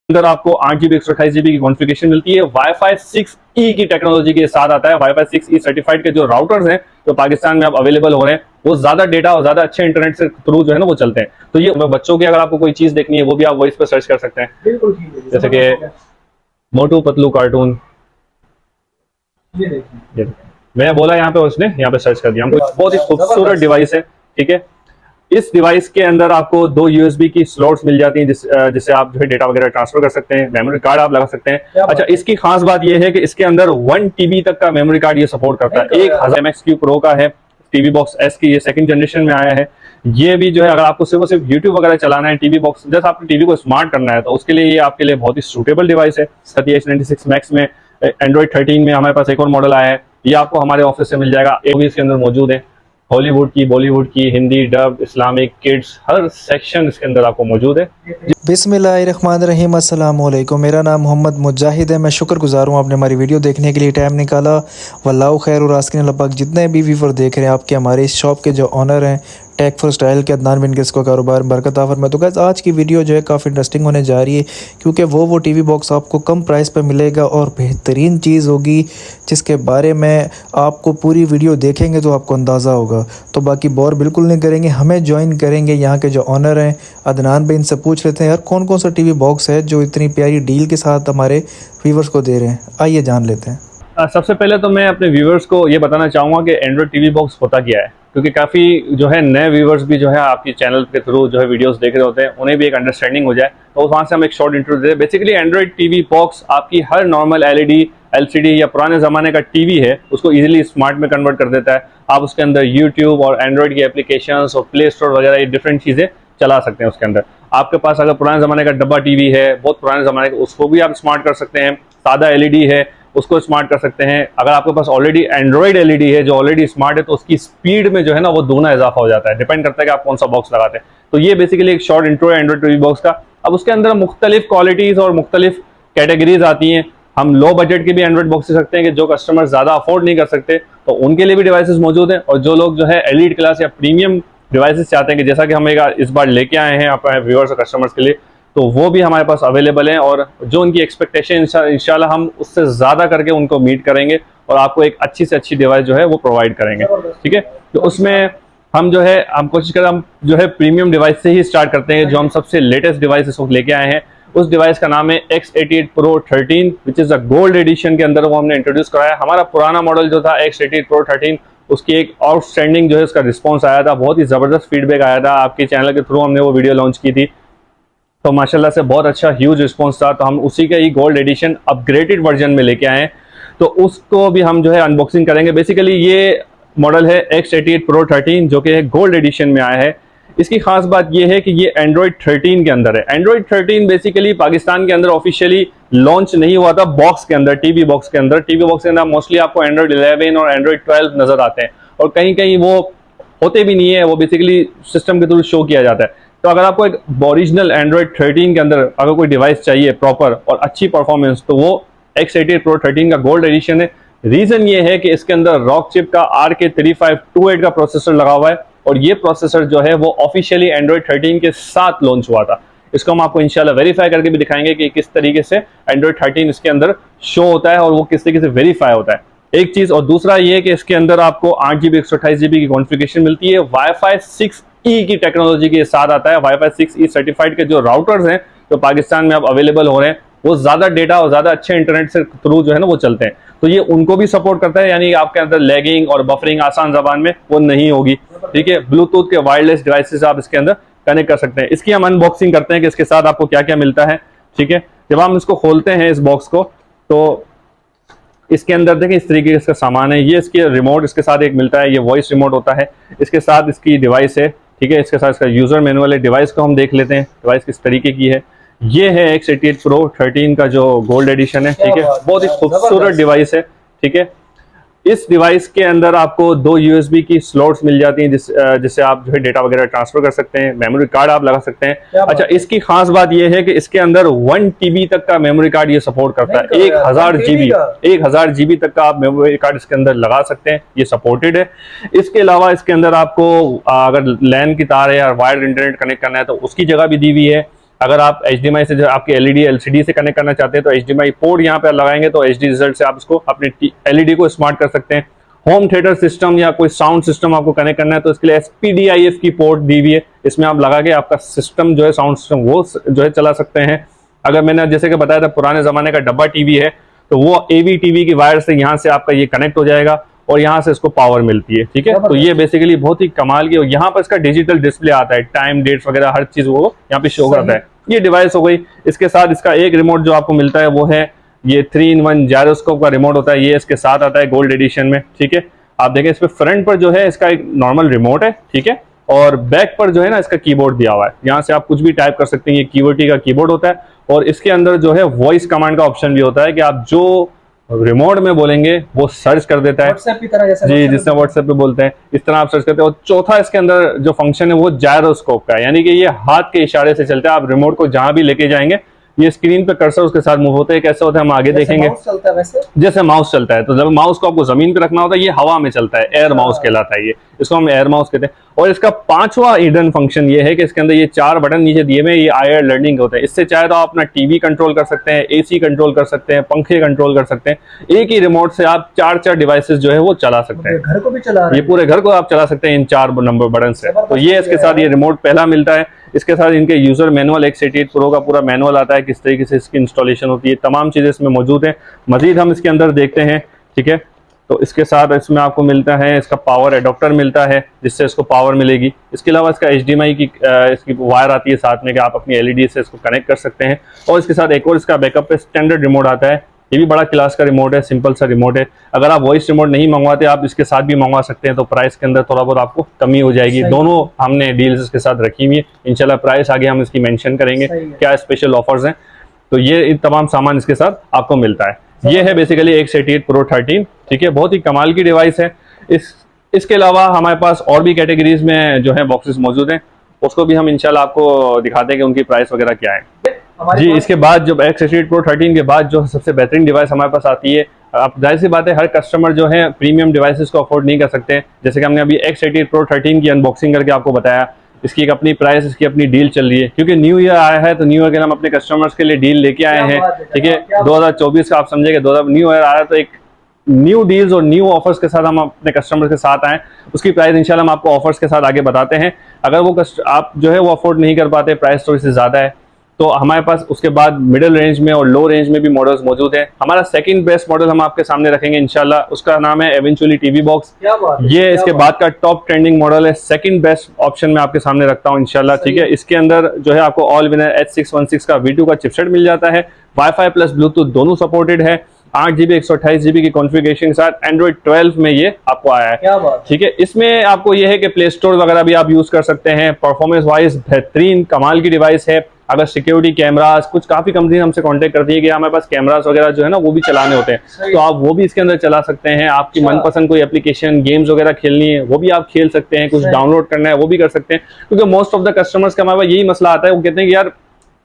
अंदर आपको 8 GB 128 GB की कॉन्फ़िगरेशन मिलती है। वाईफाई 6E की टेक्नोलॉजी के साथ आता है। वाईफाई 6E सर्टिफाइड के जो राउटर्स हैं जो पाकिस्तान में अब अवेलेबल हो रहे हैं वो ज्यादा डेटा और ज्यादा अच्छे इंटरनेट से थ्रू जो है ना वो चलते हैं। तो ये बच्चों की अगर आपको कोई चीज देखनी है वो भी आप वॉइस पर सर्च कर सकते हैं, बिल्कुल ठीक है। जैसे कि मोटू पतलू कार्टून। ये देखिए, मैंने बोला यहाँ पे, उसने यहाँ पे सर्च कर दिया। हमको बहुत ही खूबसूरत डिवाइस है, ठीक है। इस डिवाइस के अंदर आपको 2 USB की स्लॉट्स मिल जाती हैं जिससे आप जो है डेटा वगैरह ट्रांसफर कर सकते हैं। मेमोरी कार्ड आप लगा सकते हैं। अच्छा, इसकी खास बात यह है कि इसके अंदर 1 TB तक का मेमोरी कार्ड ये सपोर्ट करता है। 1000 MX प्रो का है। टीवी बॉक्स एस की ये सेकंड जनरेशन में आया है। ये भी जो है अगर आपको सिर्फ यूट्यूब वगैरह चलाना है, टीवी बॉक्स जैसे आपको टीवी को स्मार्ट करना है, तो उसके लिए ये आपके लिए बहुत ही सूटेबल डिवाइस है। ST-H96 मैक्स में एंड्रॉइड 13 में हमारे पास एक और मॉडल आया है, ये आपको हमारे ऑफिस से मिल जाएगा। ये भी इसके अंदर मौजूद है। हॉलीवुड की, बॉलीवुड की, हिंदी, डब, इस्लामिक, किड्स, हर सेक्शन इसके अंदर आपको मौजूद है। बिस्मिल्लाहिर्रहमानिर्रहीम, अस्सलाम वालेकुम। मेरा नाम मोहम्मद मुजाहिद है। मैं शुक्रगुजार हूँ आपने हमारी वीडियो देखने के लिए टाइम निकाला। वल्लाहु खैर और आस्किन अल्लाह पाक। जितने भी व्यूवर देख रहे हैं, आपके हमारे इस शॉप के जो ऑनर हैं टेक फॉर स्टाइल के अदनान बिन किस को कारोबार बरकत आफर में। तो गाइस आज की वीडियो जो है काफ़ी इंटरेस्टिंग होने जा रही है, क्योंकि वो टीवी बॉक्स आपको कम प्राइस पर मिलेगा और बेहतरीन चीज़ होगी जिसके बारे में आपको पूरी वीडियो देखेंगे तो आपको अंदाज़ा होगा। तो बाकी बोर बिल्कुल नहीं करेंगे, हमें ज्वाइन करेंगे यहाँ के जो ऑनर हैं अदनान भाई, इनसे पूछ लेते हैं यार कौन कौन सा टीवी बॉक्स है जो इतनी प्यारी डील के साथ हमारे व्यूवर्स को दे रहे हैं। आइए जान लेते हैं। सबसे पहले तो मैं अपने व्यूवर्स को ये बताना चाहूँगा कि एंड्रॉइड टीवी बॉक्स होता क्या है, क्योंकि काफ़ी जो है नए व्यूवर्स भी जो है आपकी चैनल के थ्रू जो है वीडियोस देख रहे होते हैं, उन्हें भी एक अंडरस्टैंडिंग हो जाए, तो वहाँ से हम एक शॉर्ट इंट्रो देते हैं। बेसिकली एंड्रॉइड टीवी बॉक्स आपकी हर नॉर्मल LED, LCD या पुराने ज़माने का टीवी है उसको ईजिली स्मार्ट में कन्वर्ट कर देता है। आप उसके अंदर यूट्यूब और एंड्रॉइड की एप्लीकेशंस और प्ले स्टोर वगैरह ये डिफरेंट चीज़ें चला सकते हैं उसके अंदर। आपके पास अगर पुराने ज़माने का डब्बा टीवी है, बहुत पुराने ज़माने का, उसको भी आप स्मार्ट कर सकते हैं। सादा LED है उसको स्मार्ट कर सकते हैं। अगर आपके पास ऑलरेडी एंड्रॉइड LED है जो ऑलरेडी स्मार्ट है, तो उसकी स्पीड में जो है ना वो दोगुना इजाफा हो जाता है। डिपेंड करता है कि आप कौन सा बॉक्स लगाते हैं। तो ये बेसिकली एक शॉर्ट इंट्रो है एंड्रॉइड टीवी बॉक्स का। अब उसके अंदर मुख्तलिफ क्वालिटीज़ और मुख्तलिफ कैटेगरीज आती हैं। हम लो बजट के भी एंड्रॉइड बॉक्स सकते हैं कि जो कस्टमर ज़्यादा अफोर्ड नहीं कर सकते, तो उनके लिए भी डिवाइसेस मौजूद हैं। और जो लोग जो है एलीट क्लास या प्रीमियम डिवाइसेस चाहते हैं, कि जैसा कि हम इस बार लेके आए हैं अपने व्यूअर्स और कस्टमर्स के लिए, तो वो भी हमारे पास अवेलेबल हैं। और जो उनकी एक्सपेक्टेशन इंशाल्लाह हम उससे ज़्यादा करके उनको मीट करेंगे और आपको एक अच्छी से अच्छी डिवाइस जो है वो प्रोवाइड करेंगे, ठीक है। तो उसमें हम जो है हम कोशिश करें, हम जो है प्रीमियम डिवाइस से ही स्टार्ट करते हैं। जो हम सबसे लेटेस्ट डिवाइस इस वक्त लेके आए हैं, उस डिवाइस का नाम है X88 Pro 13, which is a gold edition के अंदर वो हमने इंट्रोड्यूस कराया। हमारा पुराना मॉडल जो था X88 Pro 13, उसकी एक आउटस्टैंडिंग जो है उसका रिस्पॉन्स आया था, बहुत ही ज़बरदस्त फीडबैक आया था। आपके चैनल के थ्रू हमने वो वीडियो लॉन्च की थी, तो माशाल्लाह से बहुत अच्छा ह्यूज रिस्पॉन्स था। तो हम उसी का ही गोल्ड एडिशन अपग्रेडेड वर्जन में लेके आए हैं, तो उसको भी हम जो है अनबॉक्सिंग करेंगे। बेसिकली ये मॉडल है X88 Pro 13 जो कि गोल्ड एडिशन में आया है। इसकी खास बात यह है कि ये एंड्रॉइड 13 के अंदर है। एंड्रॉइड 13 बेसिकली पाकिस्तान के अंदर ऑफिशियली लॉन्च नहीं हुआ था बॉक्स के अंदर, टीवी बॉक्स के अंदर। टीवी बॉक्स के अंदर मोस्टली आपको एंड्रॉइड 11 और एंड्रॉइड 12 नजर आते हैं, और कहीं कहीं वो होते भी नहीं है, वो बेसिकली सिस्टम के थ्रू शो किया जाता है। तो अगर आपको एक ओरिजिनल एंड्रॉइड 13 के अंदर अगर कोई डिवाइस चाहिए प्रॉपर और अच्छी परफॉर्मेंस, तो वो X88 Pro 13 का गोल्ड एडिशन है। रीजन ये है कि इसके अंदर रॉक चिप का RK3528 का प्रोसेसर लगा हुआ है, और ये प्रोसेसर जो है वो ऑफिशियली एंड्रॉइड 13 के साथ लॉन्च हुआ था। इसको हम आपको इंशाल्लाह वेरीफाई करके भी दिखाएंगे कि किस तरीके से एंड्रॉइड 13 इसके अंदर शो होता है और वो किस तरीके से वेरीफाई होता है, एक चीज। और दूसरा ये कि इसके अंदर आपको 8 GB 128 GB की कॉन्फ़िगरेशन मिलती है। वाईफाई 6E की टेक्नोलॉजी के साथ आता है। वाईफाई 6E सर्टिफाइड के जो राउटर्स हैं जो पाकिस्तान में अब अवेलेबल हो रहे हैं, वो ज्यादा डेटा और ज्यादा अच्छे इंटरनेट से थ्रू जो है ना वो चलते हैं। तो ये उनको भी सपोर्ट करता है, यानी आपके अंदर लैगिंग और बफरिंग आसान जबान में वो नहीं होगी, ठीक है। ब्लूटूथ के वायरलेस डिवाइसेस आप इसके अंदर कनेक्ट कर सकते हैं। इसकी हम अनबॉक्सिंग करते हैं कि इसके साथ आपको क्या क्या मिलता है, ठीक है। जब हम इसको खोलते हैं इस बॉक्स को, तो इसके अंदर देखें इस तरीके का इसका सामान है। ये इसके रिमोट इसके साथ एक मिलता है, ये वॉइस रिमोट होता है। इसके साथ इसकी डिवाइस है, ठीक है। इसके साथ इसका यूजर मैनुअल है। डिवाइस को हम देख लेते हैं डिवाइस किस तरीके की है। ये है X88 Pro 13 का जो गोल्ड एडिशन है, ठीक है। बहुत ही खूबसूरत डिवाइस है, ठीक है। इस डिवाइस के अंदर आपको 2 USB की स्लॉट्स मिल जाती हैं जिससे आप जो है डेटा वगैरह ट्रांसफर कर सकते हैं। मेमोरी कार्ड आप लगा सकते हैं। अच्छा, इसकी खास बात यह है कि इसके अंदर 1 TB तक का मेमोरी कार्ड ये सपोर्ट करता है। 1000 GB तक का आप मेमोरी कार्ड इसके अंदर लगा सकते हैं, ये सपोर्टेड है। इसके अलावा इसके अंदर आपको अगर लैन की तार है या वायर्ड इंटरनेट कनेक्ट करना है तो उसकी जगह भी दी हुई है। अगर आप HDMI से जो आपकी LED LCD से कनेक्ट करना चाहते हैं तो HDMI पोर्ट यहाँ पे लगाएंगे तो HD रिजल्ट से आप इसको अपने LED को स्मार्ट कर सकते हैं। होम थिएटर सिस्टम या कोई साउंड सिस्टम आपको कनेक्ट करना है तो इसके लिए SPDIF की पोर्ट दी हुई है, इसमें आप लगा के आपका सिस्टम जो है साउंड सिस्टम वो जो है चला सकते हैं। अगर मैंने जैसे कि बताया था पुराने ज़माने का डब्बा टीवी है तो वो AV TV की वायर से यहाँ से आपका ये कनेक्ट हो जाएगा और यहाँ से इसको पावर मिलती है, ठीक है। तो ये बेसिकली बहुत ही कमाल की, और यहाँ पर इसका डिजिटल डिस्प्ले आता है, टाइम डेट्स वगैरह हर चीज़ वो यहाँ पे शो करता है। ये डिवाइस हो गई। इसके साथ इसका एक रिमोट जो आपको मिलता है वो है ये 3-in-1 जायरोस्कोप का रिमोट होता है, ये इसके साथ आता है गोल्ड एडिशन में, ठीक है। आप देखें इस पे फ्रंट पर जो है इसका एक नॉर्मल रिमोट है, ठीक है, और बैक पर जो है ना इसका कीबोर्ड दिया हुआ है, यहाँ से आप कुछ भी टाइप कर सकते हैं। ये QWERTY का कीबोर्ड होता है और इसके अंदर जो है वॉइस कमांड का ऑप्शन भी होता है कि आप जो रिमोट में बोलेंगे वो सर्च कर देता है, व्हाट्सएप की तरह, जैसे जी जिससे व्हाट्सएप पे बोलते हैं इस तरह आप सर्च करते हैं। और चौथा इसके अंदर जो फंक्शन है वो जायरोस्कोप का है, यानी कि ये हाथ के इशारे से चलता है। आप रिमोट को जहां भी लेके जाएंगे ये स्क्रीन पे कर्सर उसके साथ मूव होते हैं। कैसे होता है हम आगे देखेंगे। माउस चलता है वैसे, जैसे माउस चलता है, तो जब माउस को आपको जमीन पे रखना होता है ये हवा में चलता है, एयर माउस कहलाता है, ये इसको हम एयर माउस कहते हैं। और इसका पांचवा हिडन फंक्शन ये है कि इसके अंदर ये 4 बटन नीचे दिए हुए, ये IR लर्निंग होते हैं। इससे चाहे तो आप अपना टीवी कंट्रोल कर सकते हैं, AC कंट्रोल कर सकते हैं, पंखे कंट्रोल कर सकते हैं। एक ही रिमोट से आप 4 डिवाइसेस जो है वो चला सकते हैं। घर को भी चला रहे ये पूरे घर को आप चला सकते हैं इन 4 नंबर बटन से। तो ये इसके साथ ये रिमोट पहला मिलता है। इसके साथ इनके यूजर मैनुअल X88 Pro का पूरा मैनुअल आता है, किस तरीके से इसकी इंस्टॉलेशन होती है, तमाम चीजें इसमें मौजूद हैं। मजीद हम इसके अंदर देखते हैं, ठीक है। तो इसके साथ इसमें आपको मिलता है इसका पावर एडोप्टर मिलता है जिससे इसको पावर मिलेगी। इसके अलावा इसका HDMI की इसकी वायर आती है साथ में कि आप अपनी LED से इसको कनेक्ट कर सकते हैं। और इसके साथ एक और इसका बैकअप पे स्टैंडर्ड रिमोट आता है, ये भी बड़ा क्लास का रिमोट है, सिंपल सा रिमोट है। अगर आप वॉइस रिमोट नहीं मंगवाते आप इसके साथ भी मंगवा सकते हैं, तो प्राइस के अंदर थोड़ा बहुत आपको कमी हो जाएगी। दोनों हमने डील्स इसके साथ रखी हुई है, इंशाल्लाह प्राइस आगे हम इसकी मेंशन करेंगे क्या स्पेशल ऑफर्स हैं। तो ये तमाम सामान इसके साथ आपको मिलता है। ये है बेसिकली X88 Pro 13, ठीक है, बहुत ही कमाल की डिवाइस है। इसके अलावा हमारे पास और भी कैटेगरीज में जो है बॉक्सेस मौजूद हैं, उसको भी हम इंशाल्लाह आपको दिखाते हैं कि उनकी प्राइस वगैरह क्या है। जी, इसके बाद जो X88 Pro 13 के बाद जो सबसे बेहतरीन डिवाइस हमारे पास आती है, अब जाहिर सी बात है हर कस्टमर जो है प्रीमियम डिवाइसेस को अफोर्ड नहीं कर सकते। जैसे कि हमने अभी X88 Pro 13 की अनबॉक्सिंग करके आपको बताया, इसकी एक अपनी प्राइस, इसकी अपनी डील चल रही है, क्योंकि न्यू ईयर आया है तो न्यू ईयर के लिए हम अपने कस्टमर्स के लिए डील लेके आए हैं, ठीक है। 2024 का आप समझेंगे, न्यू ईयर आया तो एक न्यू डील्स और न्यू ऑफर्स के साथ हम अपने कस्टमर्स के साथ आए। उसकी प्राइस इंशाल्लाह हम आपको ऑफर्स के साथ आगे बताते हैं। अगर वो आप जो है वो अफोर्ड नहीं कर पाते, प्राइस थोड़ी सी ज़्यादा है, तो हमारे पास उसके बाद मिडिल रेंज में और लो रेंज में भी मॉडल्स मौजूद हैं। हमारा सेकंड बेस्ट मॉडल हम आपके सामने रखेंगे इंशाल्लाह, उसका नाम है एवेंचुअली टीवी बॉक्स। ये इसके बाद का टॉप ट्रेंडिंग मॉडल है, सेकंड बेस्ट ऑप्शन में आपके सामने रखता हूँ इंशाल्लाह, ठीक है। इसके अंदर जो है आपको ऑल विनर H616 का V2 का चिपसेट मिल जाता है, वाईफाई प्लस ब्लूटूथ दोनों सपोर्टेड है, 8GB 128GB की कॉन्फ़िगरेशन के साथ एंड्रॉइड 12 में ये आपको आया है, क्या बात, ठीक है। इसमें आपको ये है कि प्ले स्टोर वगैरह भी आप यूज कर सकते हैं। परफॉर्मेंस वाइज बेहतरीन कमाल की डिवाइस है। अगर सिक्योरिटी कैमरास, कुछ काफी कंपनी हमसे कांटेक्ट करती है कि हमारे पास कैमरास वगैरह जो है ना वो भी चलाने होते हैं, तो आप वो भी इसके अंदर चला सकते हैं। आपकी मनपसंद कोई एप्लीकेशन, गेम्स वगैरह खेलनी है वो भी आप खेल सकते हैं, कुछ डाउनलोड करना है वो भी कर सकते हैं। क्योंकि मोस्ट ऑफ द कस्टमर्स का हमारे पास यही मसला आता है, वो कहते हैं कि यार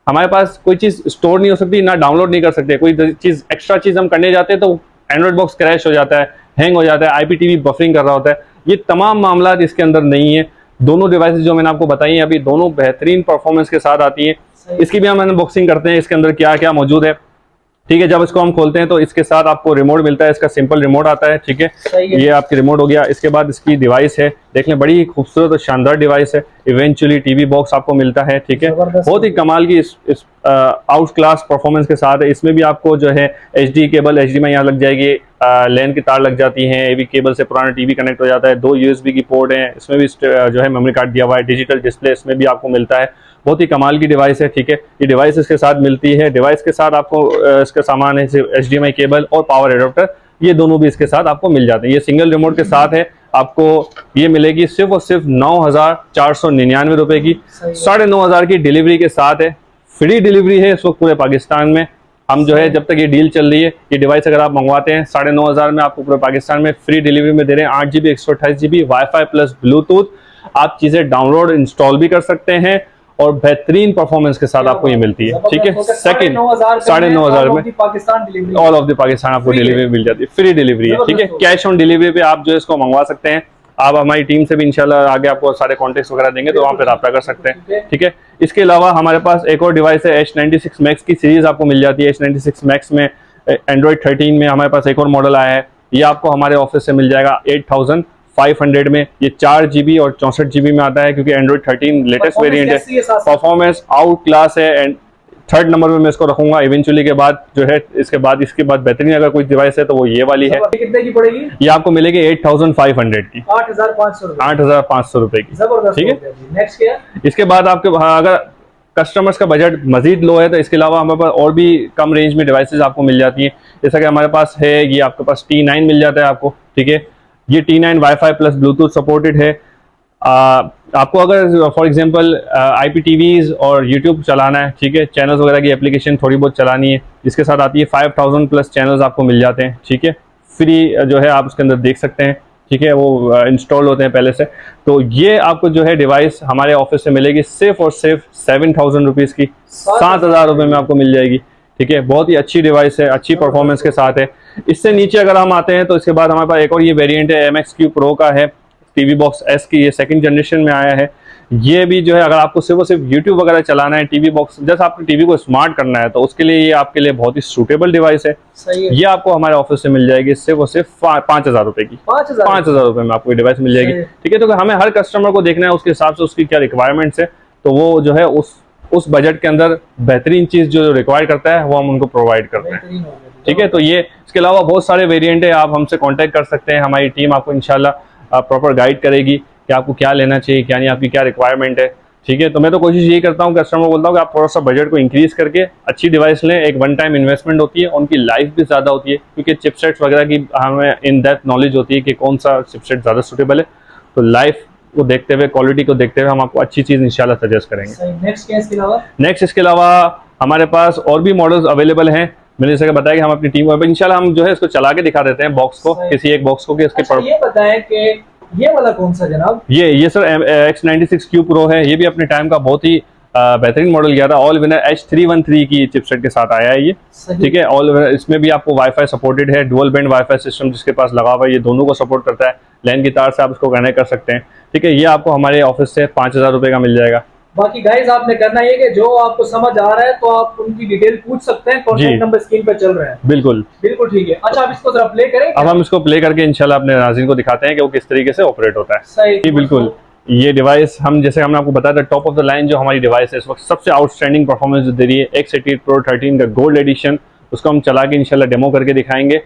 हमारे पास कोई चीज स्टोर नहीं हो सकती, ना डाउनलोड नहीं कर सकते, कोई चीज एक्स्ट्रा चीज हम करने जाते हैं तो एंड्रॉइड बॉक्स क्रैश हो जाता है, हैंग हो जाता है, IPTV बफरिंग कर रहा होता है। ये तमाम मामला इसके अंदर नहीं है। दोनों डिवाइसेस जो मैंने आपको बताई हैं अभी, दोनों बेहतरीन परफॉर्मेंस के साथ आती हैं। इसकी भी हम अनबॉक्सिंग करते हैं, इसके अंदर क्या क्या मौजूद है, ठीक है। जब इसको हम खोलते हैं तो इसके साथ आपको रिमोट मिलता है, इसका सिंपल रिमोट आता है, ठीक है। ये आपकी रिमोट हो गया। इसके बाद इसकी डिवाइस है, देख लें बड़ी खूबसूरत और शानदार डिवाइस है। इवेंचुअली टीवी बॉक्स आपको मिलता है, ठीक है, बहुत ही कमाल की इस आउट क्लास परफॉर्मेंस के साथ है। इसमें भी आपको जो है HD केबल, HDMI यहाँ लग जाएगी, लैन की तार लग जाती हैं, AV केबल से पुराना टीवी कनेक्ट हो जाता है, 2 USB की पोर्ट हैं, इसमें भी जो है मेमोरी कार्ड दिया हुआ है, डिजिटल डिस्प्ले इसमें भी आपको मिलता है। बहुत ही कमाल की डिवाइस है, ठीक है। ये डिवाइस इसके साथ मिलती है। डिवाइस के साथ आपको इसका सामान है HDMI केबल और पावर एडोप्टर, ये दोनों भी इसके साथ आपको मिल जाते हैं। ये सिंगल रिमोट के साथ है, आपको ये मिलेगी सिर्फ और सिर्फ 9,499 रुपए की, 9,500 की डिलीवरी के साथ है। फ्री डिलीवरी है इस वक्त पूरे पाकिस्तान में। हम जो है जब तक ये डील चल रही है, ये डिवाइस अगर आप मंगवाते हैं 9,500 में आपको पूरे पाकिस्तान में फ्री डिलीवरी में दे रहे हैं। 8GB 128GB wifi plus Bluetooth, आप चीजें डाउनलोड इंस्टॉल भी कर सकते हैं और बेहतरीन परफॉर्मेंस के साथ आपको ये मिलती है, ठीक है। सेकंड 9,500 में ऑल ऑफ द पाकिस्तान आपको डिलीवरी मिल जाती है, फ्री डिलीवरी है, ठीक है। कैश ऑन डिलीवरी पे आप जो इसको मंगवा सकते हैं। आप हमारी टीम से भी इंशाल्लाह आगे आपको सारे कॉन्टेक्ट वगैरह देंगे, तो वहाँ पे रब्ता कर सकते हैं। ठीक है, इसके अलावा हमारे पास एक और डिवाइस है H96 Max की सीरीज आपको मिल जाती है। H96 Max में एंड्रॉइड 13 में हमारे पास एक और मॉडल आया है, ये आपको हमारे ऑफिस से मिल जाएगा 8500 में। ये 4 GB और 64 GB में आता है, क्योंकि एंड्रॉइड 13 लेटेस्ट वेरिएंट है। परफॉर्मेंस आउट क्लास है एंड थर्ड नंबर में मैं इसको रखूंगा इवेंचुअली के बाद जो है। इसके बाद बेहतरीन अगर कोई डिवाइस है तो वो ये वाली है। कितने की पड़ेगी? ये आपको मिलेगी 8500 की, 8500 रुपए की। जबरदस्त। ठीक है, नेक्स्ट क्या? इसके बाद आपके अगर कस्टमर्स का बजट मजीद लो है तो इसके अलावा हमारे पास और भी कम रेंज में डिवाइसेस आपको मिल जाती हैं। जैसा कि हमारे पास है, ये आपके पास T9 मिल जाता है आपको। ठीक है, ये T9 wifi plus Bluetooth supported है। आपको अगर फॉर एग्जांपल IPTVs और YouTube चलाना है, ठीक है, चैनल्स वगैरह की एप्लीकेशन थोड़ी बहुत चलानी है, जिसके साथ आती है 5000 प्लस चैनल्स आपको मिल जाते हैं। ठीक है, फ्री जो है आप उसके अंदर देख सकते हैं। ठीक है, वो इंस्टॉल होते हैं पहले से। तो ये आपको जो है डिवाइस हमारे ऑफिस से मिलेगी सिर्फ और सिर्फ 7000 रुपीज़ की, 7000 रुपये में आपको मिल जाएगी। ठीक है, बहुत ही अच्छी डिवाइस है, अच्छी परफॉर्मेंस के साथ है। इससे नीचे अगर हम आते हैं तो इसके बाद हमारे पास एक और ये वेरिएंट है, MXQ Pro का है, TV Box S की, ये सेकंड जनरेशन में आया है। ये भी जो है अगर आपको सिर्फ और सिर्फ YouTube वगैरह चलाना है, TV Box जैसे आपको टीवी को स्मार्ट करना है, तो उसके लिए ये आपके लिए बहुत ही सूटेबल डिवाइस है। सही है। ये आपको हमारे ऑफिस से मिल जाएगी सिर्फ और सिर्फ 5000 रुपए की। 5000 रुपए में आपको ये डिवाइस मिल जाएगी। ठीक है, तो हमें हर कस्टमर को देखना है उसके हिसाब से उसकी क्या रिक्वायरमेंट्स है, तो वो जो है उस बजट के अंदर बेहतरीन चीज जो रिक्वायर करता है वो हम उनको प्रोवाइड करते हैं। ठीक है, तो ये इसके अलावा बहुत सारे वेरिएंट है, आप हमसे कांटेक्ट कर सकते हैं। हमारी टीम आपको इंशाल्लाह प्रॉपर गाइड करेगी कि आपको क्या लेना चाहिए, क्या नहीं, आपकी क्या रिक्वायरमेंट है। ठीक है, तो मैं तो कोशिश यही करता हूँ, कस्टमर को बोलता हूँ कि आप थोड़ा सा बजट को इंक्रीज करके अच्छी डिवाइस लें। एक वन टाइम इन्वेस्टमेंट होती है, उनकी लाइफ भी ज़्यादा होती है, क्योंकि चिपसेट्स वगैरह की हमें इन डेप्थ नॉलेज होती है कि कौन सा चिपसेट ज़्यादा सूटेबल है। तो लाइफ को देखते हुए, क्वालिटी को देखते हुए हम आपको अच्छी चीज़ इंशाल्लाह सजेस्ट करेंगे। नेक्स्ट इसके अलावा हमारे पास और भी मॉडल्स अवेलेबल हैं। मैंने जैसे बताया कि हम अपनी टीम को इंशाल्लाह हम जो है इसको चला के दिखा देते हैं बॉक्स को, किसी एक बॉक्स को कि इसके ये बताएं कि ये वाला कौन सा जनाब? ये सर X96Q Pro है। ये भी अपने टाइम का बहुत ही बेहतरीन मॉडल गया था। ऑल विनर H313 की चिपसेट के साथ आया है ये। ठीक है, ऑल विनर, इसमें भी आपको वाईफाई सपोर्टेड है, डुअल बैंड वाईफाई सिस्टम जिसके पास लगा हुआ है, ये दोनों को सपोर्ट करता है। लैन की तार से आप इसको कनेक्ट कर सकते हैं। ठीक है, ये आपको हमारे ऑफिस से 5000 रुपये का मिल जाएगा। बाकी गाइस आपने करना है कि जो आपको समझ आ रहा है तो आप उनकी डिटेल पूछ सकते हैं, कॉन्टैक्ट नंबर स्क्रीन पर चल रहा है। बिल्कुल ठीक है। अच्छा, आप इसको जरा प्ले करें। अब हम इसको प्ले करके इंशाल्लाह अपने नाज़रीन को दिखाते हैं कि वो किस तरीके से ऑपरेट होता है। सही, बिल्कुल। ये डिवाइस हम जैसे हमने आपको बताया था, टॉप ऑफ द लाइन जो हमारी डिवाइस है इस वक्त सबसे आउटस्टैंडिंग परफॉर्मेंस जो दे रही है, X88 Pro 13 का गोल्ड एडिशन, उसको हम चला के इंशाल्लाह डेमो करके दिखाएंगे।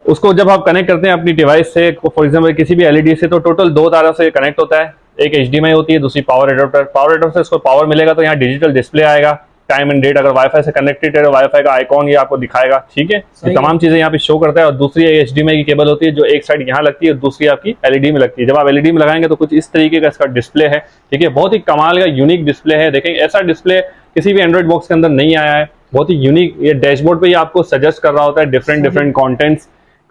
उसको जब आप कनेक्ट करते हैं अपनी डिवाइस से, फॉर एग्जाम्पल किसी भी LED से, तो टोटल 2 तारों से कनेक्ट होता है। एक HDMI होती है, दूसरी पावर एडाप्टर से इसको पावर मिलेगा तो यहाँ डिजिटल डिस्प्ले आएगा, टाइम एंड डेट। अगर वाईफाई से कनेक्टेड है तो वाईफाई का आइकॉन ये आपको दिखाएगा। ठीक है, ये तमाम चीजें यहाँ पे शो करता है। और दूसरी HDMI की केबल होती है जो एक साइड यहाँ लगती है और दूसरी आपकी LED में लगती है। जब आप LED में लगाएंगे तो कुछ इस तरीके का इसका डिस्प्ले है। ठीक है, बहुत ही कमाल का यूनिक डिस्प्ले है। देखेंगे ऐसा डिस्प्ले किसी भी एंड्रॉइड बॉक्स के अंदर नहीं आया है, बहुत ही यूनिक। ये डैशबोर्ड पे ही आपको सजेस्ट कर रहा होता है डिफरेंट कॉन्टेंट्स,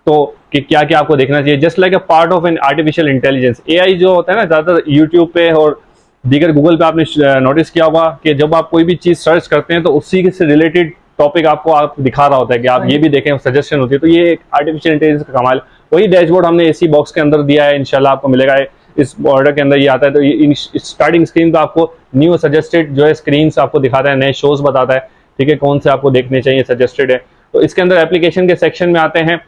तो कि क्या क्या आपको देखना चाहिए, just like a part of an artificial intelligence. AI जो होता है ना, ज़्यादातर यूट्यूब पे और दीगर गूगल पे आपने नोटिस किया होगा कि जब आप कोई भी चीज़ सर्च करते हैं तो उसी से रिलेटेड टॉपिक आपको दिखा रहा होता है कि आप ये भी देखें, सजेशन होती है। तो ये एक आर्टिफिशियल इंटेलिजेंस का कमाल, वही डैशबोर्ड हमने इसी बॉक्स के अंदर दिया है। इंशाल्लाह आपको मिलेगा, इस ऑर्डर के अंदर ये आता है। तो ये स्टार्टिंग स्क्रीन पर आपको न्यू सजेस्टेड जो है स्क्रीन आपको दिखाता है, नए शोज बताता है। ठीक है, कौन से आपको देखने चाहिए, सजेस्टेड है। तो इसके अंदर एप्लीकेशन के सेक्शन में आते हैं।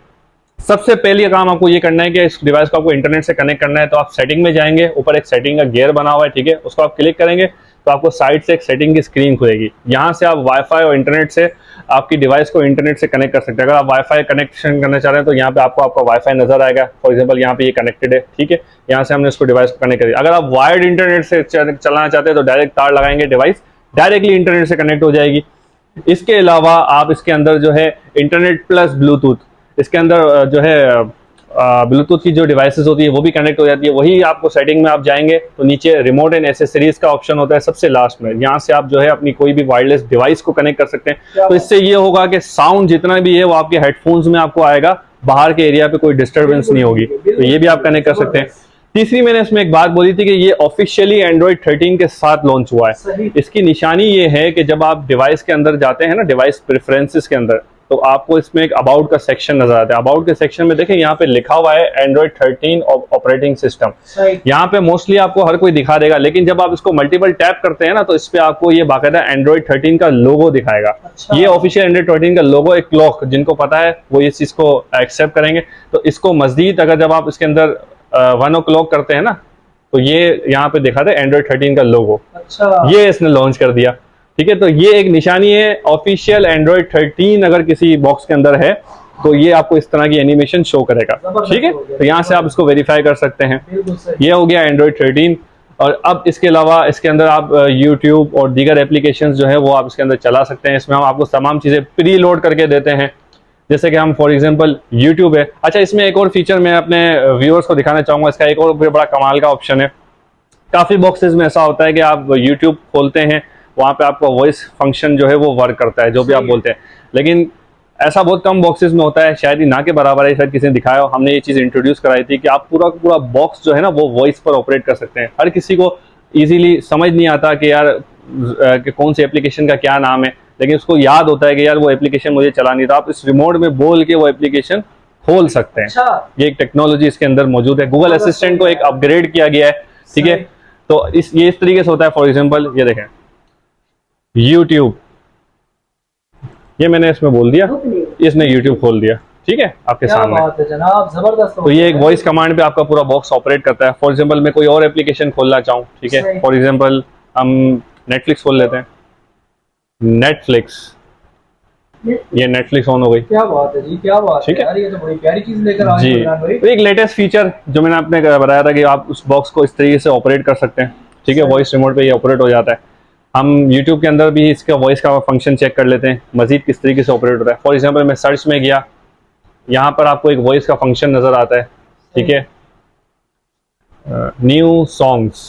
सबसे पहले काम आपको ये करना है कि इस डिवाइस को आपको इंटरनेट से कनेक्ट करना है। तो आप सेटिंग में जाएंगे, ऊपर एक सेटिंग का गियर बना हुआ है। ठीक है, उसको आप क्लिक करेंगे तो आपको साइड से एक सेटिंग की स्क्रीन खुलेगी। यहाँ से आप वाईफाई और इंटरनेट से आपकी डिवाइस को इंटरनेट से कनेक्ट कर सकते हैं। अगर आप वाईफाई कनेक्शन करना चाह रहे हैं तो यहाँ पे आपको आपका वाईफाई नजर आएगा। फॉर एग्जाम्पल यहाँ पे ये कनेक्टेड है। ठीक है, यहाँ से हमने इसको डिवाइस को कनेक्ट कर दिया। अगर आप वायर्ड इंटरनेट से चलाना चाहते हैं तो डायरेक्ट तार लगाएंगे, डिवाइस डायरेक्टली इंटरनेट से कनेक्ट हो जाएगी। इसके अलावा आप इसके अंदर जो है इंटरनेट प्लस ब्लूटूथ, इसके अंदर जो है ब्लूटूथ की जो डिवाइसेस होती है वो भी कनेक्ट हो जाती है। वही आपको सेटिंग में आप जाएंगे तो नीचे रिमोट एंड एसेसरीज का ऑप्शन होता है सबसे लास्ट में। यहाँ से आप जो है अपनी कोई भी वायरलेस डिवाइस को कनेक्ट कर सकते हैं। तो इससे ये होगा कि साउंड जितना भी है वो आपके हेडफोन्स में आपको आएगा, बाहर के एरिया पे कोई डिस्टर्बेंस नहीं होगी। तो ये भी आप कनेक्ट कर सकते हैं। तीसरी मैंने इसमें एक बात बोली थी कि ये ऑफिशियली एंड्रॉइड 13 के साथ लॉन्च हुआ है। इसकी निशानी ये है कि जब आप डिवाइस के अंदर जाते हैं ना, डिवाइस प्रेफरेंसेस के अंदर, तो आपको इसमें एक अबाउट का सेक्शन नजर आता है। अबाउट के सेक्शन में देखें यहाँ पे लिखा हुआ है एंड्रॉइड 13 ऑपरेटिंग सिस्टम। यहाँ पे मोस्टली आपको हर कोई दिखा देगा, लेकिन जब आप इसको मल्टीपल टैप करते हैं ना तो इस पे आपको ये बाकायदा एंड्रॉइड 13 का लोगो दिखाएगा। ये ऑफिशियल एंड्रॉइड 13 का लोगो, एक क्लॉक, जिनको पता है वो इस चीज को एक्सेप्ट करेंगे। तो इसको मजीद अगर जब आप इसके अंदर 1 o'clock करते हैं ना तो ये यहाँ पे दिखा था एंड्रॉइड 13 का लोगो। ये इसने लॉन्च कर दिया, ठीक है। तो ये एक निशानी है ऑफिशियल एंड्रॉइड 13 अगर किसी बॉक्स के अंदर है तो ये आपको इस तरह की एनिमेशन शो करेगा, ठीक है। तो यहाँ से आप इसको वेरीफाई कर सकते हैं। ये हो गया एंड्रॉइड 13। और अब इसके अलावा इसके अंदर आप यूट्यूब और दीगर एप्लीकेशंस जो है वो आप इसके अंदर चला सकते हैं। इसमें हम आपको तमाम चीज़ें प्री लोड करके देते हैं, जैसे कि हम फॉर एग्जांपल यूट्यूब है। अच्छा, इसमें एक और फीचर मैं अपने व्यूअर्स को दिखाना चाहूँगा। इसका एक और बड़ा कमाल का ऑप्शन है। काफ़ी बॉक्सेस में ऐसा होता है कि आप यूट्यूब खोलते हैं, वहाँ पे आपका वॉइस फंक्शन जो है वो वर्क करता है, जो भी आप बोलते हैं, लेकिन ऐसा बहुत कम बॉक्सेस में होता है, शायद ही ना के बराबर है। शायद किसी ने दिखाया हो, हमने ये चीज़ इंट्रोड्यूस कराई थी कि आप पूरा बॉक्स जो है ना वो वॉइस पर ऑपरेट कर सकते हैं। हर किसी को इजीली समझ नहीं आता कि यार कि कौन सी एप्लीकेशन का क्या नाम है, लेकिन उसको याद होता है कि यार वो एप्लीकेशन मुझे चलानी है, तो आप इस रिमोट में बोल के वो एप्लीकेशन खोल सकते हैं। ये एक टेक्नोलॉजी इसके अंदर मौजूद है। गूगल असिस्टेंट को एक अपग्रेड किया गया है, ठीक है। तो ये इस तरीके से होता है। फॉर एग्जाम्पल ये देखें यूट्यूब, ये मैंने इसमें बोल दिया, इसने यूट्यूब खोल दिया, ठीक है, आपके सामने। बात है जनाब, जबरदस्त। तो ये एक वॉइस कमांड पे आपका पूरा बॉक्स ऑपरेट करता है। फॉर एग्जांपल मैं कोई और एप्लीकेशन खोलना चाहूँ, ठीक है, फॉर एग्जांपल हम नेटफ्लिक्स खोल लेते हैं। नेटफ्लिक्स, ये नेटफ्लिक्स ऑन हो गई। क्या बात है जी, क्या बात है यार, ये तो बड़ी प्यारी चीज लेकर आए हैं इमरान भाई। तो एक लेटेस्ट फीचर जो मैंने आपने बताया था कि आप उस बॉक्स को इस तरीके से ऑपरेट कर सकते हैं, ठीक है। वॉइस रिमोट पे ये ऑपरेट हो जाता है। हम YouTube के अंदर भी इसका वॉइस का फंक्शन चेक कर लेते हैं, मजीद किस तरीके से ऑपरेट होता है। फॉर एग्जांपल मैं सर्च में गया, यहाँ पर आपको एक वॉइस का फंक्शन नजर आता है, ठीक है। न्यू सॉन्ग्स,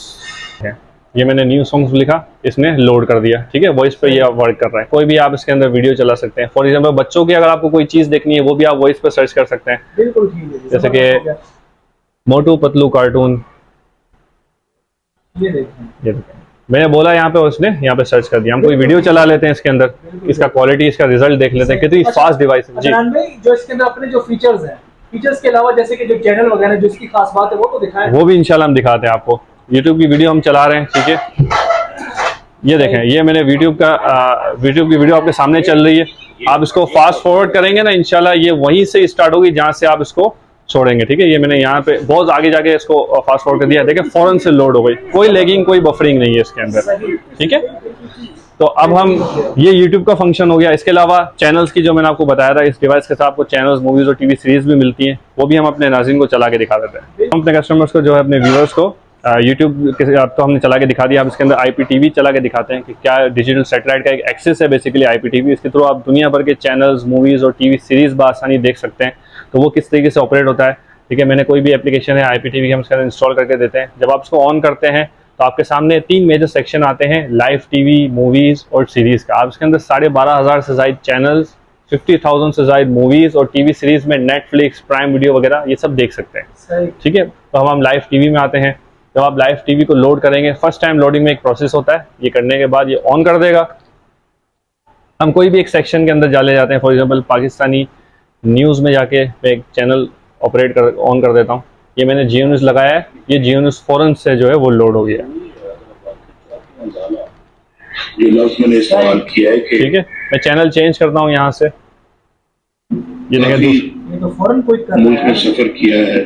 ये मैंने न्यू सॉन्ग्स लिखा, इसने लोड कर दिया, ठीक है। वॉइस पे ये वर्क कर रहा है। कोई भी आप इसके अंदर वीडियो चला सकते हैं। फॉर एग्जांपल बच्चों की अगर आपको कोई चीज़ देखनी है वो भी आप वॉइस पे सर्च कर सकते हैं, बिल्कुल ठीक है। जैसे कि मोटू पतलू कार्टून, ये देखें, मैंने बोला यहाँ पे, उसने यहाँ पे सर्च कर दिया। हम कोई वीडियो चला लेते हैं इसके अंदर, इसका क्वालिटी, इसका रिजल्ट देख लेते हैं कितनी फास्ट डिवाइस है जी। जो इसके अंदर अपने जो फीचर्स हैं, फीचर्स के अलावा जैसे कि जो चैनल वगैरह जो इसकी खास बात है वो तो दिखाएं। वो भी इंशाल्लाह हम दिखाते हैं आपको। यूट्यूब की वीडियो हम चला रहे हैं, ठीक है। ये देखें, ये मैंने यूट्यूब की वीडियो आपके सामने चल रही है। आप इसको फास्ट फॉरवर्ड करेंगे ना, इंशाल्लाह ये वहीं से स्टार्ट होगी जहाँ से आप इसको छोड़ेंगे, ठीक है। ये मैंने यहाँ पे बहुत आगे जाके इसको फास्ट फॉरवर्ड कर दिया, देखिए फौरन से लोड हो गई, कोई लैगिंग कोई बफरिंग नहीं है इसके अंदर, ठीक है। तो अब हम, ये YouTube का फंक्शन हो गया। इसके अलावा चैनल्स की जो मैंने आपको बताया था, इस डिवाइस के साथ आपको चैनल्स, मूवीज और टीवी सीरीज भी मिलती हैं, वो भी हम अपने नाज़रीन को चला के दिखा देते हैं। हम अपने कस्टमर्स को जो है, अपने व्यूअर्स को यूट्यूब के साथ तो हमने चला के दिखा दिया। अब इसके अंदर IPTV चला के दिखाते हैं कि क्या डिजिटल सैटेलाइट का एक एक्सेस है बेसिकली IPTV। इसके थ्रू आप दुनिया भर के चैनल्स, मूवीज़ और टीवी सीरीज़ बआसानी देख सकते हैं। तो वो किस तरीके से ऑपरेट होता है, ठीक है। मैंने कोई भी एप्लीकेशन है IPTV हम इसके अंदर इंस्टॉल करके देते हैं। जब आप इसको ऑन करते हैं तो आपके सामने 3 मेजर सेक्शन आते हैं, लाइव टीवी, मूवीज़ और सीरीज़ का। आप इसके अंदर 12,500 से ज़ायद चैनल्स, 50,000 से ज़ायद मूवीज़ और टीवी सीरीज़ में नेटफ्लिक्स, प्राइम वीडियो वगैरह ये सब देख सकते हैं, ठीक है। तो हम लाइव टीवी में आते हैं। जब आप लाइव टीवी को लोड करेंगे, फर्स्ट टाइम लोडिंग में एक प्रोसेस होता है, ये करने के बाद ये ऑन कर देगा। हम कोई भी एक सेक्शन के अंदर चले जाते हैं, फॉर एग्जांपल पाकिस्तानी न्यूज़ में जाके मैं एक चैनल ऑन कर देता हूँ। ये मैंने जियो न्यूज़ लगाया है, ये जियो न्यूज़ फौरन से जो है वो लोड हो गया, ठीक है। मैं चैनल चेंज करता हूँ यहाँ से, ये देखें तो फौरन कोई कर रहा है, सफर किया है,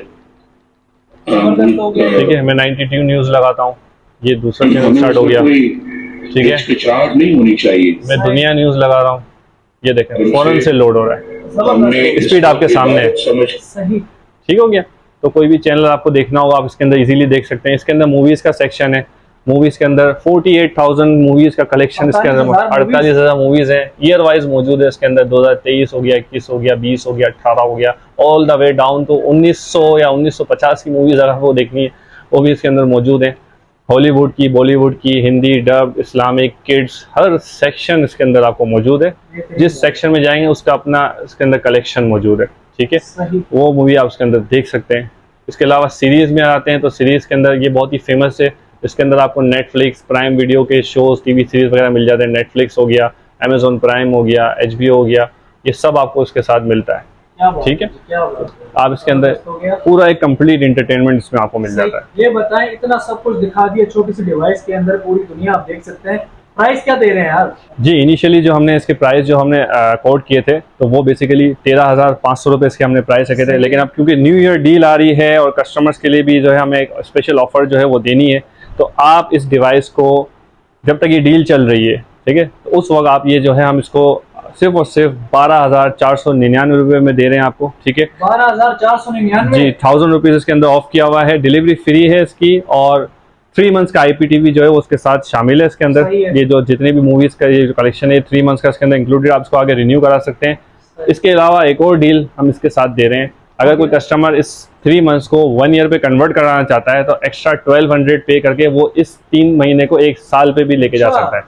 ठीक है। मैं 92 न्यूज़ लगाता हूँ, ये दूसरा चैनल स्टार्ट हो गया, ठीक है। हिचकिचाहट नहीं होनी चाहिए। मैं दुनिया न्यूज़ लगा रहा हूँ, ये देखें फौरन से लोड हो रहा है, स्पीड आपके सामने है, सही, ठीक हो गया। तो कोई भी चैनल आपको देखना होगा आप इसके अंदर इजीली देख सकते हैं। इसके अंदर मूवीज़ का सेक्शन है, मूवीज़ के अंदर 48,000 मूवीज़ का कलेक्शन, इसके अंदर 48,000 मूवीज़ हैं, ईयर वाइज मौजूद है इसके अंदर। 2023 हो गया, 21 हो गया, 20 हो गया, 18 हो गया, ऑल द वे डाउन तो 1900 या 1950 की मूवीज़ अगर वो देखनी है वो भी इसके अंदर मौजूद है। हॉलीवुड की, बॉलीवुड की, हिंदी, डब, इस्लामिक, किड्स, हर सेक्शन इसके अंदर आपको मौजूद है। जिस सेक्शन में जाएंगे उसका अपना इसके अंदर कलेक्शन मौजूद है, ठीक है। वो मूवी आप उसके अंदर देख सकते हैं। इसके अलावा सीरीज़ में आते हैं तो सीरीज़ के अंदर ये बहुत ही फेमस है। इसके अंदर आपको नेटफ्लिक्स, प्राइम वीडियो के शोज़, टीवी सीरीज़ वगैरह मिल जाते हैं। नेटफ्लिक्स हो गया, अमेज़ॉन प्राइम हो गया, HBO हो गया, ये सब आपको इसके साथ मिलता है। क्या बात ठीक है। क्या बात है। आप इसके अंदर हो गया। पूरा एक कंप्लीट इंटरटेनमेंट इसमें आपको मिल जाता है। ये बताएं, इतना सब कुछ दिखा दिया छोटी सी डिवाइस के अंदर, पूरी दुनिया आप देख सकते हैं, प्राइस क्या दे रहे हैं यार? जी, इनिशियली जो हमने इसके प्राइस जो हमने कोट किए थे तो वो बेसिकली 13,500 रुपये इसके हमने प्राइस रखे थे, लेकिन अब क्योंकि न्यू ईयर डील आ रही है और कस्टमर्स के लिए भी जो है हमें एक स्पेशल ऑफर जो है वो देनी है, तो आप इस डिवाइस को जब तक ये डील चल रही है, ठीक है, तो उस वक्त आप ये जो है हम इसको सिर्फ और सिर्फ 12,499 रुपये में दे रहे हैं आपको। ठीक है, 12,499 जी, 1000 रुपीज़ इसके अंदर ऑफ किया हुआ है, डिलीवरी फ्री है इसकी, और 3 मंथ्स का IPTV जो है वो उसके साथ शामिल है इसके अंदर। सही है। ये जो जितने भी मूवीज़ का ये जो कलेक्शन है 3 मंथ्स का इसके अंदर इंक्लूडेड, आप इसको आगे रिन्यू करा सकते हैं। इसके अलावा एक और डील हम इसके साथ दे रहे हैं, अगर कोई कस्टमर इस 3 मंथ्स को 1 ईयर पे कन्वर्ट कराना चाहता है तो एक्स्ट्रा 1200 पे करके वो इस 3 महीने को 1 साल पे भी लेके जा अच्छा। सकता है।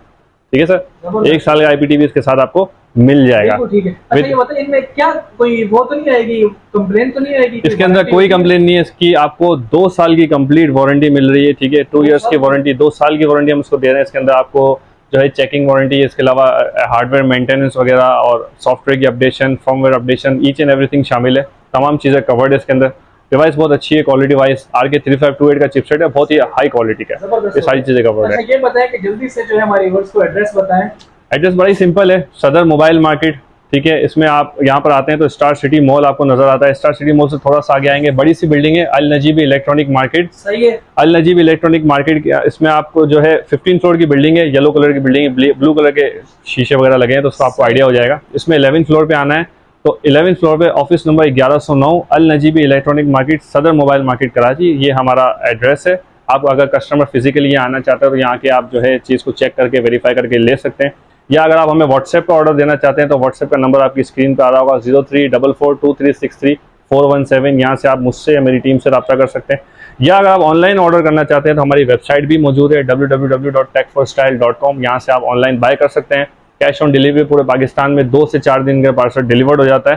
ठीक है सर, जबरदस्त। 1 साल का IPTV इसके साथ आपको मिल जाएगा। बिल्कुल ठीक है। अच्छा With- ये बताइए, इनमें क्या कोई वो तो नहीं आएगी, कंप्लेन तो नहीं आएगी? इसके अंदर कोई कंप्लेन नहीं है इसकी, आपको 2 साल की कंप्लीट वारंटी मिल रही है। ठीक है, 2 इयर्स की वारंटी, 2 साल की वारंटी हम इसको दे रहे हैं। इसके अंदर आपको जो है चेकिंग वारंटी है, इसके अलावा हार्डवेयर मेंटेनेंस वगैरह और सॉफ्टवेयर की updation, firmware updation, each and everything शामिल है, तमाम चीज़ें कवर्ड है इसके अंदर। डिवाइस बहुत अच्छी है, क्वालिटी वाइज RK3528 का चिपसेट है, बहुत ही हाई क्वालिटी का है, जबरदस्त ये सारी चीज़ें कवर्ड है। अच्छा ये बताएं कि जल्दी से जो है हमारे व्यूअर्स को एड्रेस बताएं। एड्रेस बड़ा ही सिंपल है, सदर मोबाइल मार्केट। ठीक है, इसमें आप यहाँ पर आते हैं तो स्टार सिटी मॉल आपको नजर आता है, स्टार सिटी मॉल से थोड़ा सा आगे आएंगे, बड़ी सी बिल्डिंग है अल नजीब इलेक्ट्रॉनिक मार्केट। सही है। अल नजीब इलेक्ट्रॉनिक मार्केट, इसमें आपको जो है 15 फ्लोर की बिल्डिंग है, येलो कलर की बिल्डिंग है, ब्लू कलर के शीशे वगैरह लगे हैं, तो उसका आपको आइडिया हो जाएगा। इसमें 11th फ्लोर पे आना है, तो 11th फ्लोर पे ऑफिस नंबर 1109 अल नजीबी इलेक्ट्रॉनिक मार्केट, सदर मोबाइल मार्केट कराची, ये हमारा एड्रेस है। आप अगर कस्टमर फिजिकली यहाँ आना चाहते हैं तो यहाँ के आप जो है चीज़ को चेक करके वेरीफाई करके ले सकते हैं, या अगर आप हमें व्हाट्सएप पर ऑर्डर देना चाहते हैं तो व्हाट्सएप का नंबर आपकी स्क्रीन पर आ रहा होगा 03442363 यहाँ से आप मुझसे या मेरी टीम से रब्ता कर सकते हैं। या अगर आप ऑनलाइन ऑर्डर करना चाहते हैं तो हमारी वेबसाइट भी मौजूद है www.techforstyle.com, यहाँ से आप ऑनलाइन बाय कर सकते हैं। कैश ऑन डिलीवरी पूरे पाकिस्तान में 2 से 4 दिन का पार्सल डिलीवर्ड हो जाता है,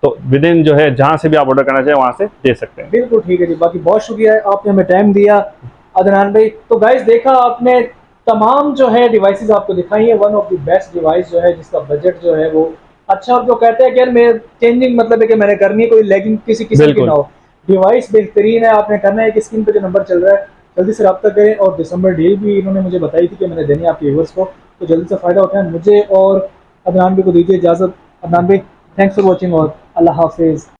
तो विद इन जो है जहाँ से भी आप ऑर्डर करना चाहें वहाँ से दे सकते हैं। बिल्कुल ठीक है जी, बाकी बहुत शुक्रिया है, आपने हमें टाइम दिया अदनान भाई। तो गाइस देखा आपने, तमाम जो है डिवाइसेस आपको दिखाई है, one of the best device जो है जिसका बजट जो है वो अच्छा, और जो कहते हैं कि यार मैं चेंजिंग मतलब है कि मैंने करनी है, कोई लैगिंग किसी किस्म की ना हो, डिवाइस बेहतरीन है। आपने करना है कि स्क्रीन पे जो नंबर चल रहा है जल्दी से रब्ता करें, और दिसंबर डील भी इन्होंने मुझे बताई थी कि मैंने देनी है आपके व्यूअर्स को, तो जल्दी से फ़ायदा उठाएं। मुझे और अदनान भाई को दीजिए इजाज़त। अदनान भाई थैंक्स फॉर वॉचिंग और अल्लाह हाफिज़।